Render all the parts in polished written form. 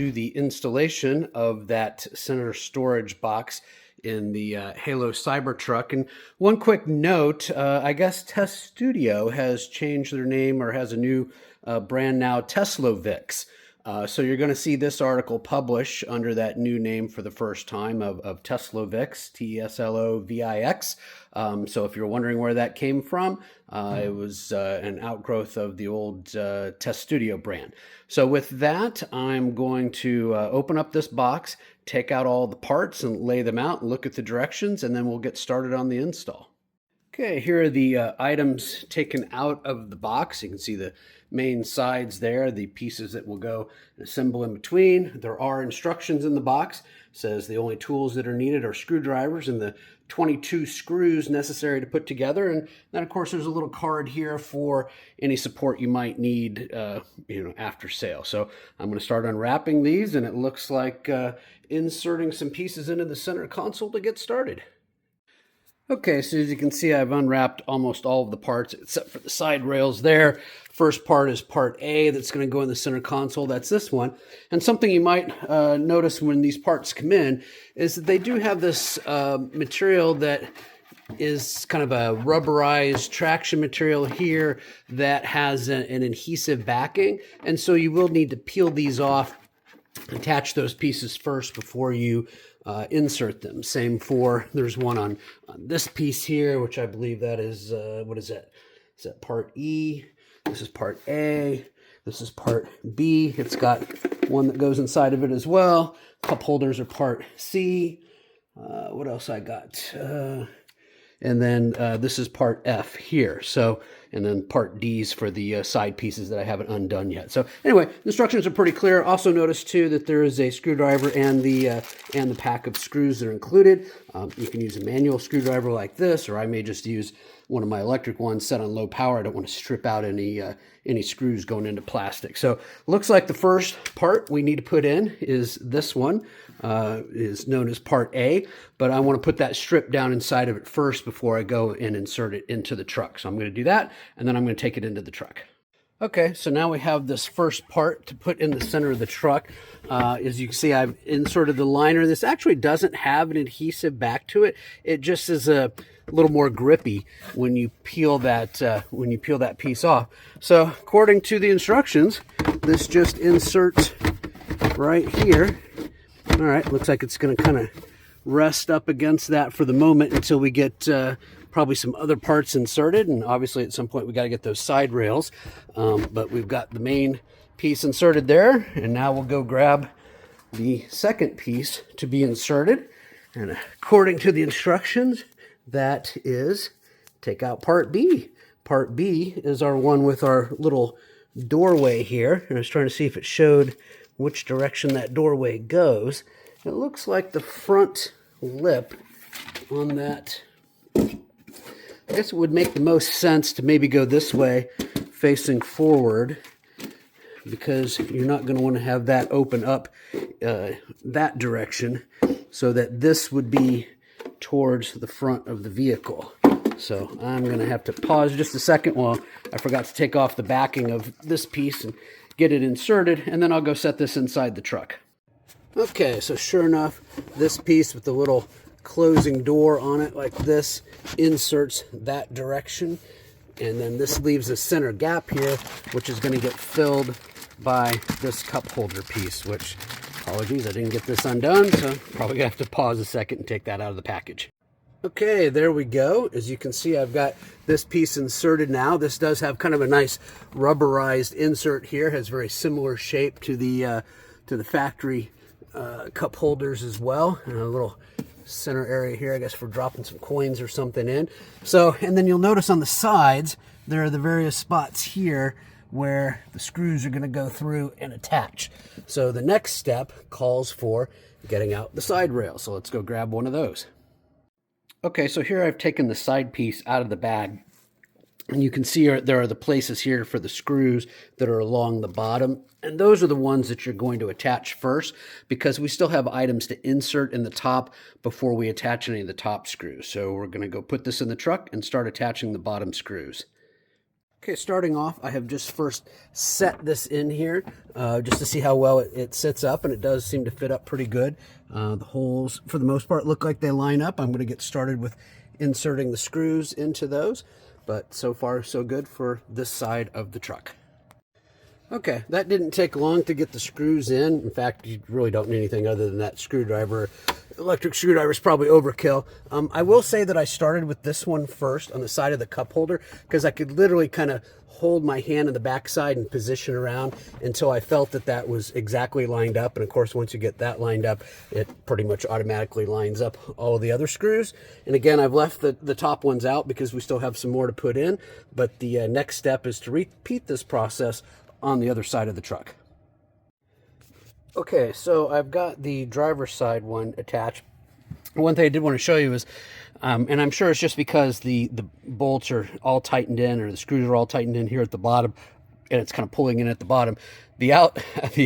do the installation of that center storage box in the Halo Cybertruck. And one quick note, I guess Test Studio has changed their name or has a new brand now, Teslovix. So you're going to see this article publish under that new name for the first time of Teslovix, Teslovix. So if you're wondering where that came from, it was an outgrowth of the old Test Studio brand. So with that, I'm going to open up this box, take out all the parts and lay them out and look at the directions, and then we'll get started on the install. Okay, here are the items taken out of the box. You can see the main sides there, the pieces that will go and assemble in between. There are instructions in the box. It says the only tools that are needed are screwdrivers and the 22 screws necessary to put together. And then, of course, there's a little card here for any support you might need, after sale. So I'm going to start unwrapping these, and it looks like inserting some pieces into the center console to get started. Okay, so as you can see, I've unwrapped almost all of the parts except for the side rails there. First part is part A that's going to go in the center console. That's this one. And something you might notice when these parts come in is that they do have this material that is kind of a rubberized traction material here that has an adhesive backing. And so you will need to peel these off, attach those pieces first before you insert them. Same for, there's one on this piece here, which I believe that is, what is that? Is that part E? This is part A. This is part B. It's got one that goes inside of it as well. Cup holders are part C. What else I got? And then this is part F here. So, and then part D's for the side pieces that I haven't undone yet. So anyway, instructions are pretty clear. Also notice too that there is a screwdriver and the pack of screws that are included. You can use a manual screwdriver like this, or I may just use one of my electric ones set on low power. I don't want to strip out any screws going into plastic. So looks like the first part we need to put in is this one. Is known as part A, but I want to put that strip down inside of it first before I go and insert it into the truck. So I'm going to do that, and then I'm going to take it into the truck. Okay, so now we have this first part to put in the center of the truck. As you can see, I've inserted the liner. This actually doesn't have an adhesive back to it. It just is a little more grippy when you peel that piece off. So according to the instructions, this just inserts right here. All right, looks like it's going to kind of rest up against that for the moment until we get probably some other parts inserted. And obviously at some point we got to get those side rails. But we've got the main piece inserted there. And now we'll go grab the second piece to be inserted. And according to the instructions, that is take out part B. Part B is our one with our little doorway here. And I was trying to see if it showed which direction that doorway goes. It looks like the front lip on that, I guess it would make the most sense to maybe go this way facing forward, because you're not going to want to have that open up that direction, so that this would be towards the front of the vehicle. So I'm going to have to pause just a second while I forgot to take off the backing of this piece and get it inserted, and then I'll go set this inside the truck. Okay, so sure enough, this piece with the little closing door on it like this inserts that direction, and then this leaves a center gap here, which is going to get filled by this cup holder piece, which, apologies, I didn't get this undone, so probably going to have to pause a second and take that out of the package. Okay, there we go. As you can see, I've got this piece inserted now. This does have kind of a nice rubberized insert here. It has very similar shape to the factory cup holders as well. And a little center area here, I guess, for dropping some coins or something in. So, and then you'll notice on the sides, there are the various spots here where the screws are going to go through and attach. So the next step calls for getting out the side rail. So let's go grab one of those. Okay, so here I've taken the side piece out of the bag, and you can see there are the places here for the screws that are along the bottom, and those are the ones that you're going to attach first, because we still have items to insert in the top before we attach any of the top screws. So we're going to go put this in the truck and start attaching the bottom screws. Okay, starting off, I have just first set this in here just to see how well it sits up, and it does seem to fit up pretty good. The holes, for the most part, look like they line up. I'm going to get started with inserting the screws into those, but so far so good for this side of the truck. Okay, that didn't take long to get the screws in. In fact, you really don't need anything other than that screwdriver. Electric screwdriver is probably overkill. I will say that I started with this one first on the side of the cup holder because I could literally kind of hold my hand on the back side and position around until I felt that that was exactly lined up. And of course, once you get that lined up, it pretty much automatically lines up all of the other screws. And again, I've left the top ones out because we still have some more to put in. But the next step is to repeat this process on the other side of the truck. Okay, so I've got the driver's side one attached. One thing I did want to show you is, and I'm sure it's just because the bolts are all tightened in, or the screws are all tightened in here at the bottom, and it's kind of pulling in at the bottom. The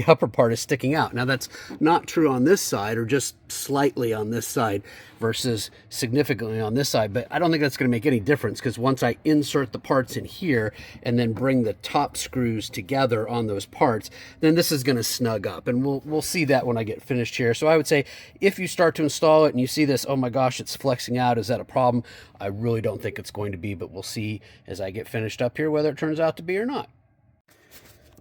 upper part is sticking out. Now that's not true on this side, or just slightly on this side versus significantly on this side, but I don't think that's going to make any difference because once I insert the parts in here and then bring the top screws together on those parts, then this is going to snug up, and we'll see that when I get finished here. So I would say if you start to install it and you see this, oh my gosh, it's flexing out, is that a problem? I really don't think it's going to be, but we'll see as I get finished up here whether it turns out to be or not.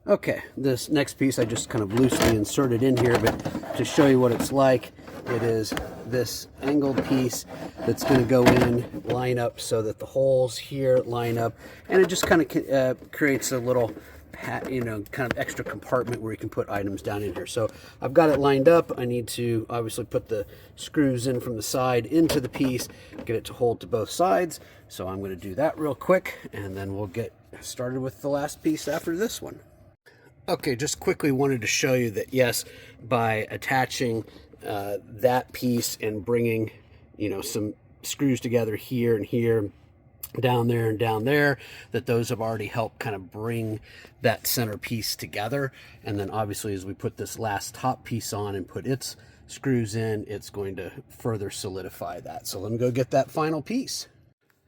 Okay, this next piece I just kind of loosely inserted in here, but to show you what it's like, it is this angled piece that's going to go in, line up so that the holes here line up, and it just kind of creates a little, kind of extra compartment where you can put items down in here. So I've got it lined up. I need to obviously put the screws in from the side into the piece, get it to hold to both sides. So I'm going to do that real quick, and then we'll get started with the last piece after this one. Okay, just quickly wanted to show you that, yes, by attaching that piece and bringing, some screws together here and here, down there and down there, that those have already helped kind of bring that center piece together. And then obviously as we put this last top piece on and put its screws in, it's going to further solidify that. So let me go get that final piece.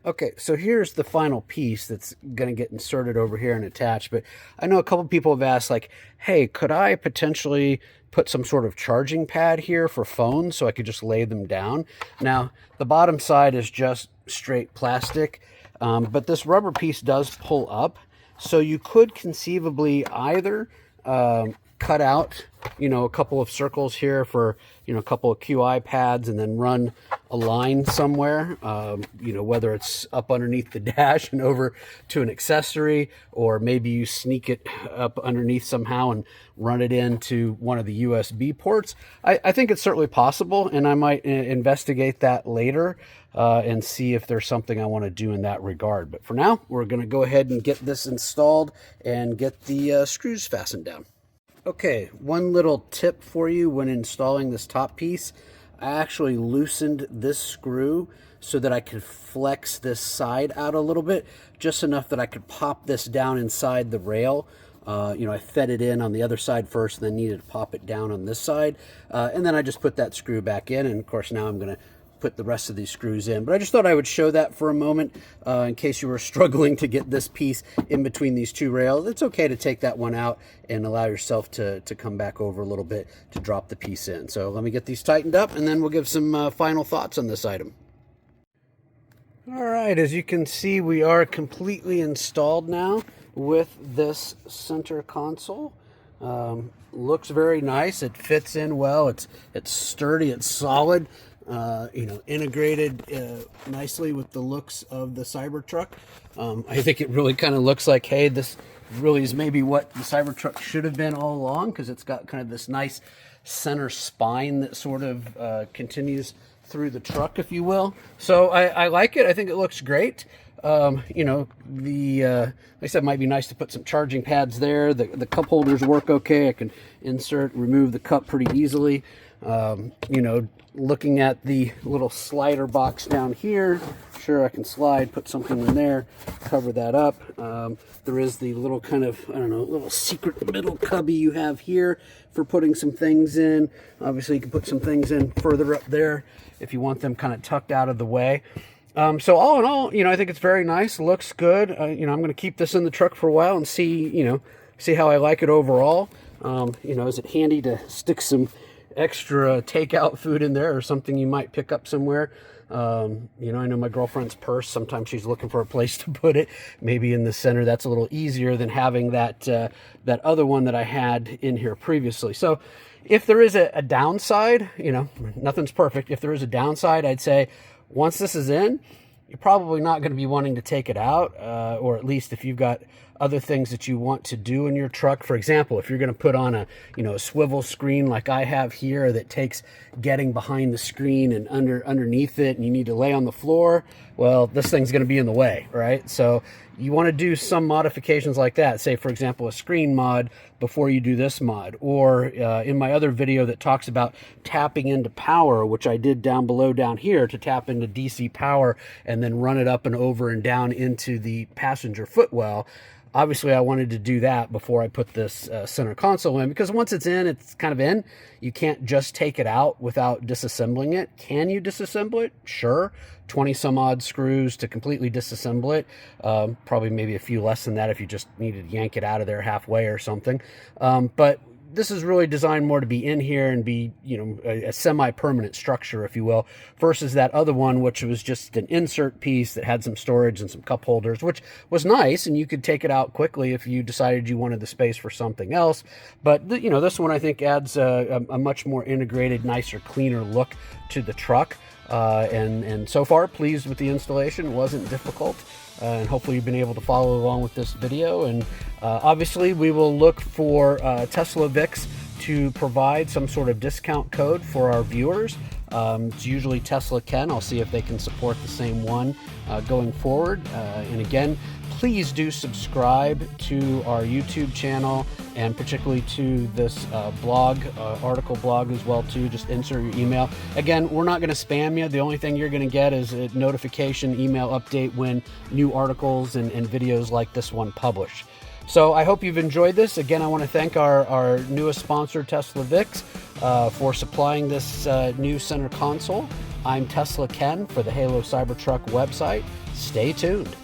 Okay, so here's the final piece that's going to get inserted over here and attached. But I know a couple people have asked, like, hey, could I potentially put some sort of charging pad here for phones so I could just lay them down? Now, the bottom side is just straight plastic, but this rubber piece does pull up. So you could conceivably either cut out, a couple of circles here for, a couple of QI pads, and then run a line somewhere, whether it's up underneath the dash and over to an accessory, or maybe you sneak it up underneath somehow and run it into one of the USB ports. I think it's certainly possible, and I might investigate that later and see if there's something I want to do in that regard. But for now, we're going to go ahead and get this installed and get the screws fastened down. Okay, one little tip for you when installing this top piece. I actually loosened this screw so that I could flex this side out a little bit, just enough that I could pop this down inside the rail. I fed it in on the other side first, and then needed to pop it down on this side. And then I just put that screw back in, and of course now I'm going to put the rest of these screws in. But I just thought I would show that for a moment in case you were struggling to get this piece in between these two rails. It's okay to take that one out and allow yourself to come back over a little bit to drop the piece in. So let me get these tightened up, and then we'll give some final thoughts on this item. All right, as you can see, we are completely installed now with this center console. Looks very nice. It fits in well. It's sturdy. It's solid. Integrated nicely with the looks of the Cybertruck. I think it really kind of looks like, hey, this really is maybe what the Cybertruck should have been all along, because it's got kind of this nice center spine that sort of continues through the truck, if you will. So I like it. I think it looks great. Like I said, it might be nice to put some charging pads there. The cup holders work okay. I can remove the cup pretty easily. Looking at the little slider box down here, sure, I can put something in there, cover that up. There is the little kind of, little secret middle cubby you have here for putting some things in. Obviously, you can put some things in further up there if you want them kind of tucked out of the way. So all in all, I think it's very nice. Looks good. I'm going to keep this in the truck for a while and see how I like it overall. Is it handy to stick some extra takeout food in there or something you might pick up somewhere? I know my girlfriend's purse, sometimes she's looking for a place to put it, maybe in the center. That's a little easier than having that other one that I had in here previously. So if there is a downside, nothing's perfect. If there is a downside, I'd say once this is in, you're probably not going to be wanting to take it out, or at least if you've got other things that you want to do in your truck. For example, if you're going to put on a swivel screen like I have here that takes getting behind the screen and underneath it, and you need to lay on the floor, well, this thing's going to be in the way, right? So you want to do some modifications like that. Say, for example, a screen mod before you do this mod. Or in my other video that talks about tapping into power, which I did down below down here to tap into DC power and then run it up and over and down into the passenger footwell. Obviously, I wanted to do that before I put this center console in, because once it's in, it's kind of in. You can't just take it out without disassembling it. Can you disassemble it? Sure. 20 some odd screws to completely disassemble it. Probably maybe a few less than that if you just needed to yank it out of there halfway or something. But this is really designed more to be in here and be, a semi-permanent structure, if you will, versus that other one, which was just an insert piece that had some storage and some cup holders, which was nice, and you could take it out quickly if you decided you wanted the space for something else. But, this one I think adds a much more integrated, nicer, cleaner look to the truck. And so far, pleased with the installation. It wasn't difficult. And hopefully you've been able to follow along with this video. And obviously we will look for Tesla VIX to provide some sort of discount code for our viewers. It's usually Tesla Ken. I'll see if they can support the same one going forward. And again, please do subscribe to our YouTube channel, and particularly to this article blog as well too. Just insert your email. Again, we're not going to spam you. The only thing you're going to get is a notification email update when new articles and videos like this one publish. So I hope you've enjoyed this. Again, I want to thank our newest sponsor, Tesla VIX, for supplying this new center console. I'm Tesla Ken for the Halo Cybertruck website. Stay tuned.